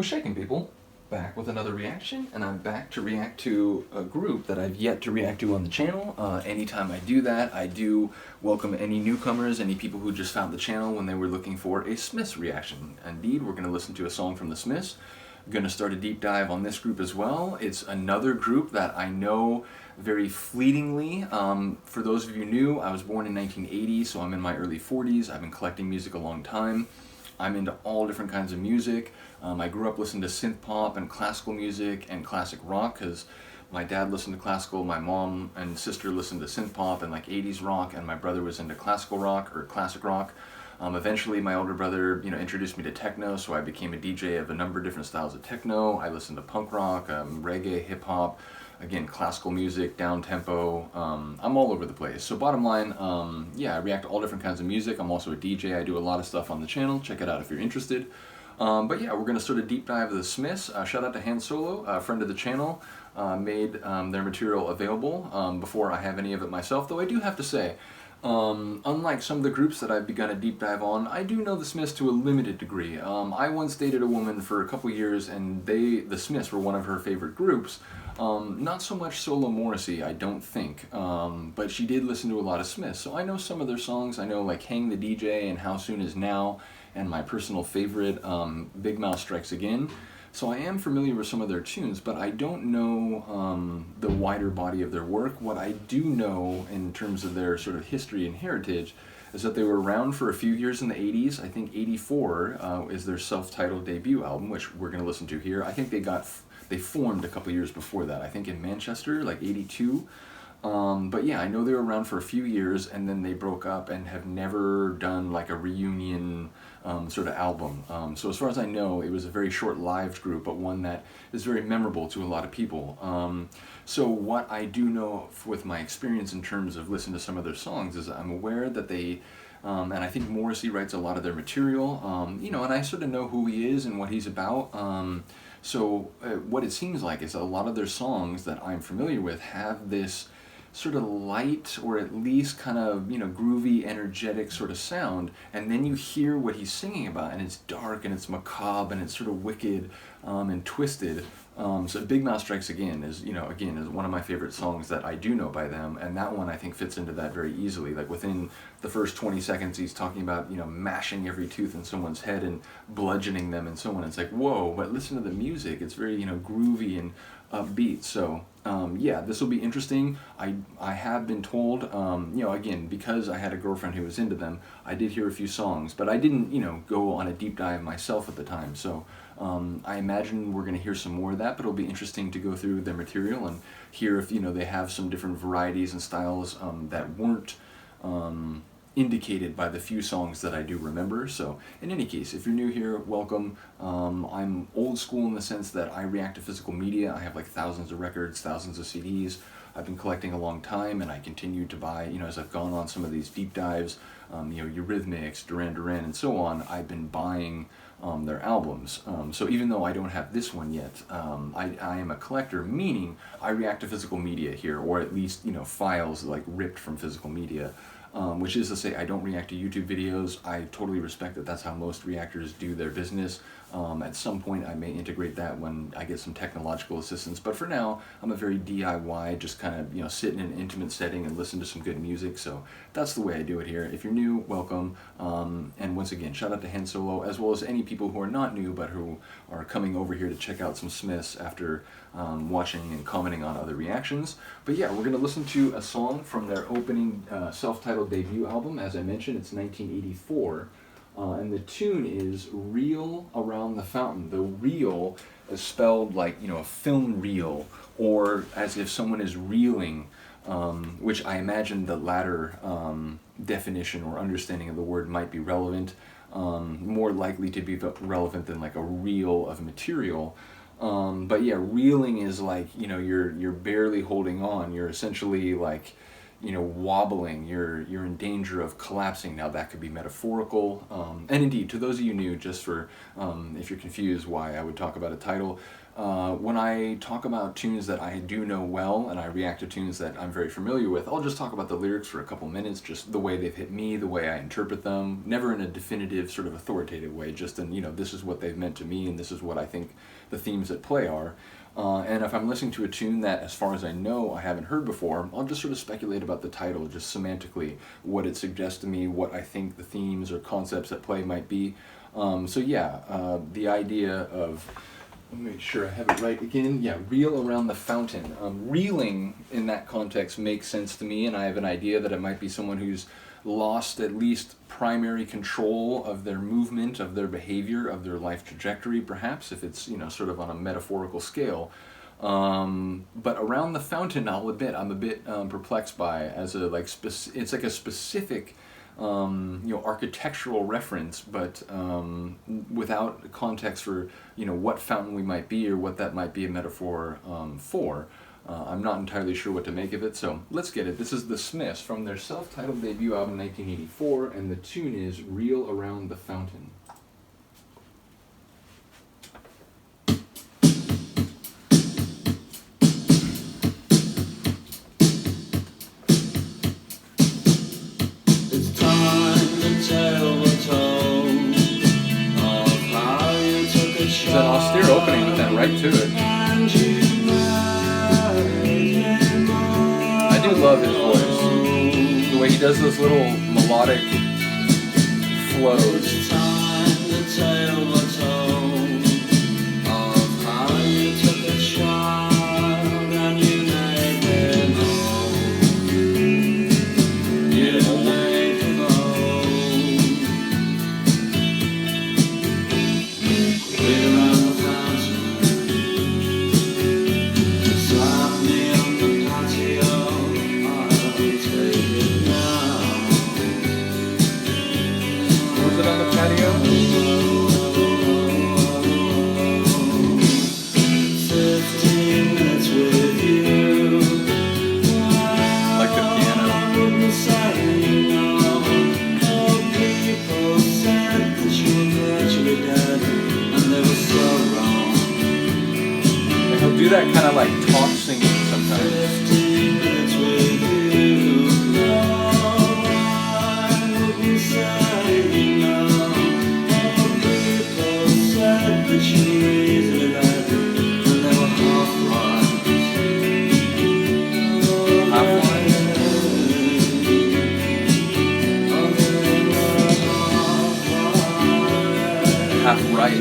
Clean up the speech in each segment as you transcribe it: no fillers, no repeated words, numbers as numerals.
What's shaking, people? Back with another reaction, and I'm back to react to a group that I've yet to react to on the channel. Anytime I do that, I do welcome any newcomers, any people who just found the channel when they were looking for a Smiths reaction. Indeed, we're going to listen to a song from the Smiths. I'm going to start a deep dive on this group as well. It's another group that I know very fleetingly. For those of you new, I was born in 1980, so I'm in my early 40s. I've been collecting music a long time. I'm into all different kinds of music. I grew up listening to synth pop and classical music and classic rock because my dad listened to classical, my mom and sister listened to synth pop and like 80s rock, and my brother was into classical rock or classic rock. Eventually my older brother, introduced me to techno, so I became a DJ of a number of different styles of techno. I listened to punk rock, reggae, hip hop, again, classical music, down tempo. I'm all over the place. So bottom line, yeah, I react to all different kinds of music. I'm also a DJ. I do a lot of stuff on the channel. Check it out if you're interested. But yeah, we're going to sort of deep dive the Smiths. Shout out to Han Solo, a friend of the channel, made their material available before I have any of it myself, though I do have to say, unlike some of the groups that I've begun a deep dive on, I do know the Smiths to a limited degree. I once dated a woman for a couple years, and the Smiths were one of her favorite groups. Not so much Solo Morrissey, I don't think, but she did listen to a lot of Smiths, so I know some of their songs. I know like Hang the DJ and How Soon Is Now, and my personal favorite, Big Mouth Strikes Again. So I am familiar with some of their tunes, but I don't know the wider body of their work. What I do know in terms of their sort of history and heritage is that they were around for a few years in the 80s. I think 84 is their self-titled debut album, which we're going to listen to here. I think they formed a couple years before that, I think in Manchester, like 82. But yeah, I know they were around for a few years, and then they broke up and have never done like a reunion sort of album. So as far as I know, it was a very short-lived group, but one that is very memorable to a lot of people. So what I do know with my experience in terms of listening to some of their songs is I'm aware that they, and I think Morrissey writes a lot of their material, and I sort of know who he is and what he's about. So what it seems like is a lot of their songs that I'm familiar with have this sort of light, or at least kind of, groovy, energetic sort of sound, and then you hear what he's singing about, and it's dark, and it's macabre, and it's sort of wicked, and twisted. So Big Mouth Strikes Again is, is one of my favorite songs that I do know by them, and that one I think fits into that very easily. Like within the first 20 seconds he's talking about, mashing every tooth in someone's head and bludgeoning them and so on. It's like, whoa, but listen to the music. It's very, groovy and upbeat. So yeah, this will be interesting. I have been told, again, because I had a girlfriend who was into them, I did hear a few songs, but I didn't, go on a deep dive myself at the time. So I imagine we're going to hear some more of that, but it'll be interesting to go through their material and hear if, they have some different varieties and styles that weren't indicated by the few songs that I do remember. So in any case, if you're new here, welcome. I'm old school in the sense that I react to physical media. I have like thousands of records, thousands of CDs. I've been collecting a long time, and I continue to buy, as I've gone on some of these deep dives, Eurythmics, Duran Duran, and so on. I've been buying their albums. So even though I don't have this one yet, I am a collector, meaning I react to physical media here, or at least, files like ripped from physical media. Which is to say, I don't react to YouTube videos. I totally respect that that's how most reactors do their business. At some point I may integrate that when I get some technological assistance, but for now I'm a very DIY, just kind of sit in an intimate setting and listen to some good music. So that's the way I do it here. If you're new, welcome, and once again, shout out to Han Solo, as well as any people who are not new but who are coming over here to check out some Smiths after watching and commenting on other reactions. But yeah, we're going to listen to a song from their opening self-titled debut album. As I mentioned, it's 1984. And the tune is Reel Around the Fountain. The reel is spelled like, a film reel, or as if someone is reeling, which I imagine the latter definition or understanding of the word might be relevant, more likely to be relevant than like a reel of material. But yeah, reeling is like, you're barely holding on. You're essentially like, wobbling. You're in danger of collapsing. Now that could be metaphorical, and indeed, to those of you new, just for if you're confused why I would talk about a title, when I talk about tunes that I do know well and I react to tunes that I'm very familiar with, I'll just talk about the lyrics for a couple minutes, just the way they've hit me, the way I interpret them, never in a definitive sort of authoritative way, just in, this is what they've meant to me and this is what I think the themes at play are. And if I'm listening to a tune that, as far as I know, I haven't heard before, I'll just sort of speculate about the title, just semantically, what it suggests to me, what I think the themes or concepts at play might be. The idea of, let me make sure I have it right again. Yeah, reel around the fountain. Reeling in that context makes sense to me, and I have an idea that it might be someone who's lost at least primary control of their movement, of their behavior, of their life trajectory, perhaps, if it's, sort of on a metaphorical scale. But around the fountain, I'll admit, I'm a bit perplexed by, as a, it's like a specific architectural reference, but without context for, what fountain we might be or what that might be a metaphor for. I'm not entirely sure what to make of it, so let's get it. This is The Smiths from their self-titled debut album 1984, and the tune is Reel Around the Fountain. It's an austere opening with that right to it. I do love his voice. The way he does those little melodic flows. Do that kind of like talk singing sometimes. Half right.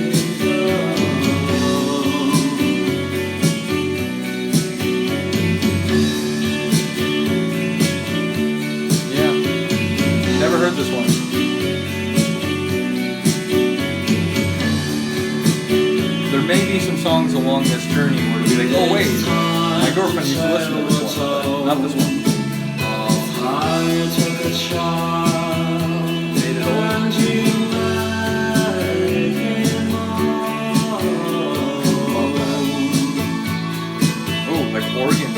Heard this one. There may be some songs along this journey where you'll be like, oh wait, my girlfriend used to listen to this one, but not this one. Faded away. Oh, like organ.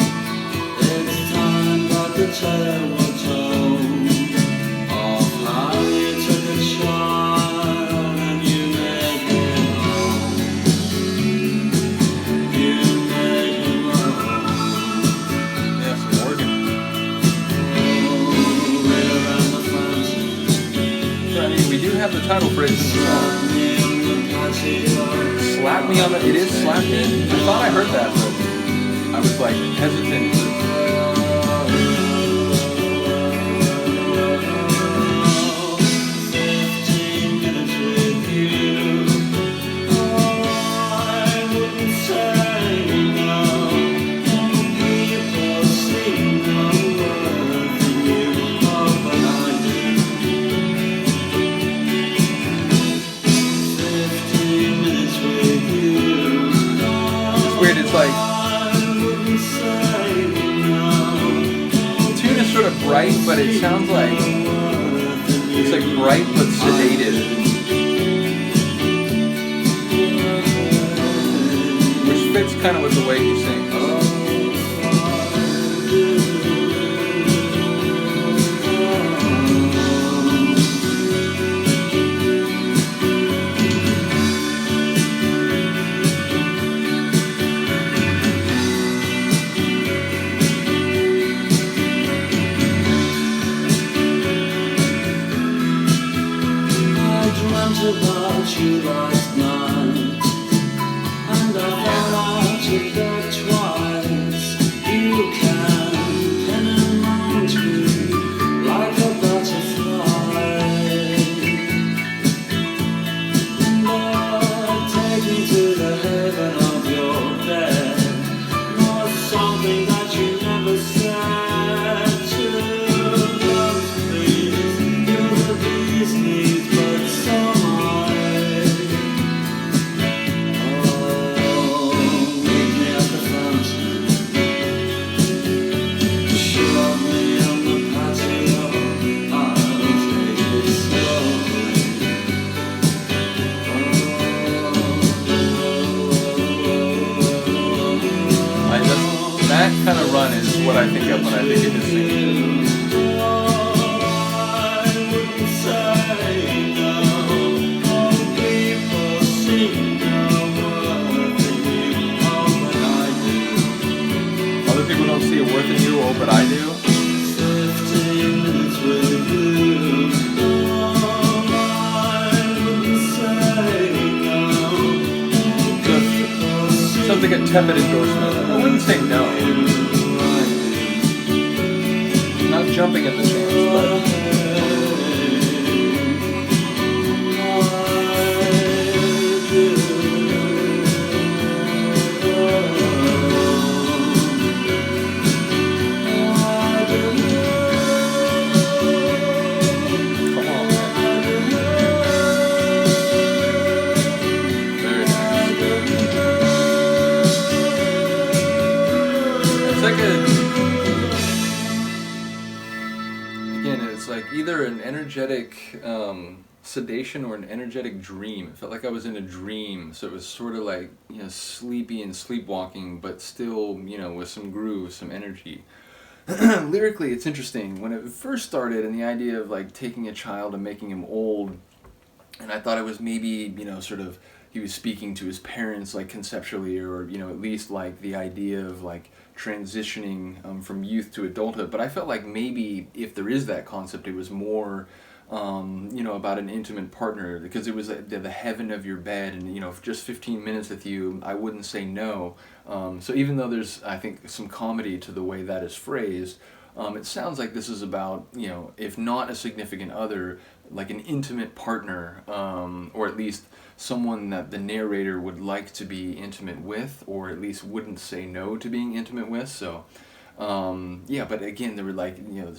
It's time that the tale will tell. Have the title phrase in the song. Slap me on the... It is slap me? I thought I heard that, but I was like hesitant. It's like the tune is sort of bright, but it sounds like it's like bright but sedated, which fits kind of with the way he sings. what I think of when I think of his singing. Other people don't see a worth in you, oh, but I do. Sounds like a tepid endorsement. I wouldn't say no. Not jumping at the chance, but... either an energetic sedation or an energetic dream. It felt like I was in a dream, so it was sort of like, you know, sleepy and sleepwalking, but still, you know, with some groove, some energy. Lyrically, it's interesting. When it first started, and the idea of like taking a child and making him old, and I thought it was maybe, you know, sort of he was speaking to his parents, like conceptually, or, you know, at least like the idea of like transitioning from youth to adulthood. But I felt like maybe if there is that concept, it was more, you know, about an intimate partner, because it was the heaven of your bed, and, you know, just 15 minutes with you, I wouldn't say no. So even though there's, I think, some comedy to the way that is phrased, it sounds like this is about, you know, if not a significant other, like an intimate partner, or at least someone that the narrator would like to be intimate with, or at least wouldn't say no to being intimate with. So, yeah, but again, they were like, you know,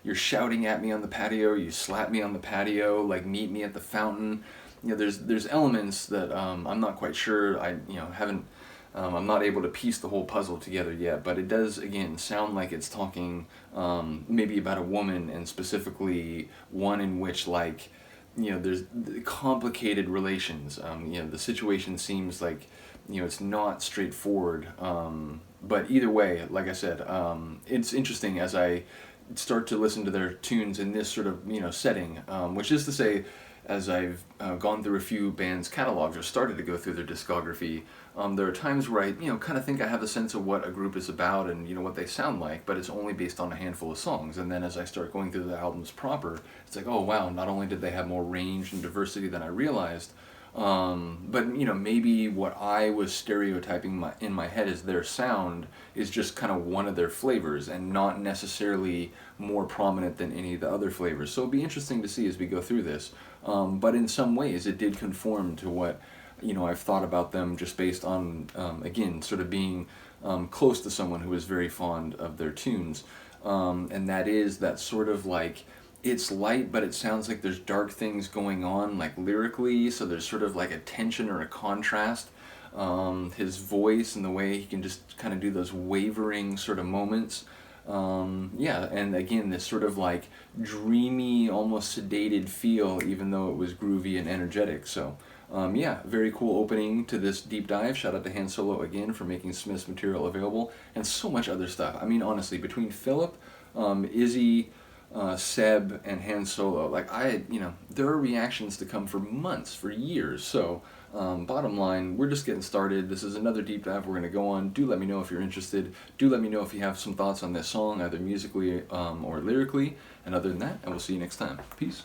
you're shouting at me on the patio, you slap me on the patio, like meet me at the fountain. You know, there's elements that I'm not quite sure. I'm not able to piece the whole puzzle together yet, but it does, again, sound like it's talking maybe about a woman, and specifically one in which, like, you know, there's complicated relations. You know, the situation seems like, you know, it's not straightforward. But either way, like I said, it's interesting as I start to listen to their tunes in this sort of, you know, setting, which is to say, as I've gone through a few bands' catalogs, or started to go through their discography, there are times where I, you know, kind of think I have a sense of what a group is about and, you know, what they sound like, but it's only based on a handful of songs. And then as I start going through the albums proper, it's like, oh wow, not only did they have more range and diversity than I realized, but, you know, maybe what I was stereotyping in my head as their sound is just kind of one of their flavors, and not necessarily more prominent than any of the other flavors. So it'll be interesting to see as we go through this. But in some ways it did conform to what, you know, I've thought about them, just based on, again, sort of being close to someone who is very fond of their tunes. And that is that sort of like, it's light, but it sounds like there's dark things going on, like lyrically, so there's sort of like a tension or a contrast. His voice and the way he can just kind of do those wavering sort of moments. Yeah, and again, this sort of like dreamy, almost sedated feel, even though it was groovy and energetic. So, yeah, very cool opening to this deep dive. Shout out to Han Solo again for making Smith's material available, and so much other stuff. I mean, honestly, between Philip, Izzy, Seb, and Han Solo, like, you know, there are reactions to come for months, for years. So, bottom line, we're just getting started. This is another deep dive we're going to go on. Do let me know if you're interested. Do let me know if you have some thoughts on this song, either musically or lyrically. And other than that, I will see you next time. Peace.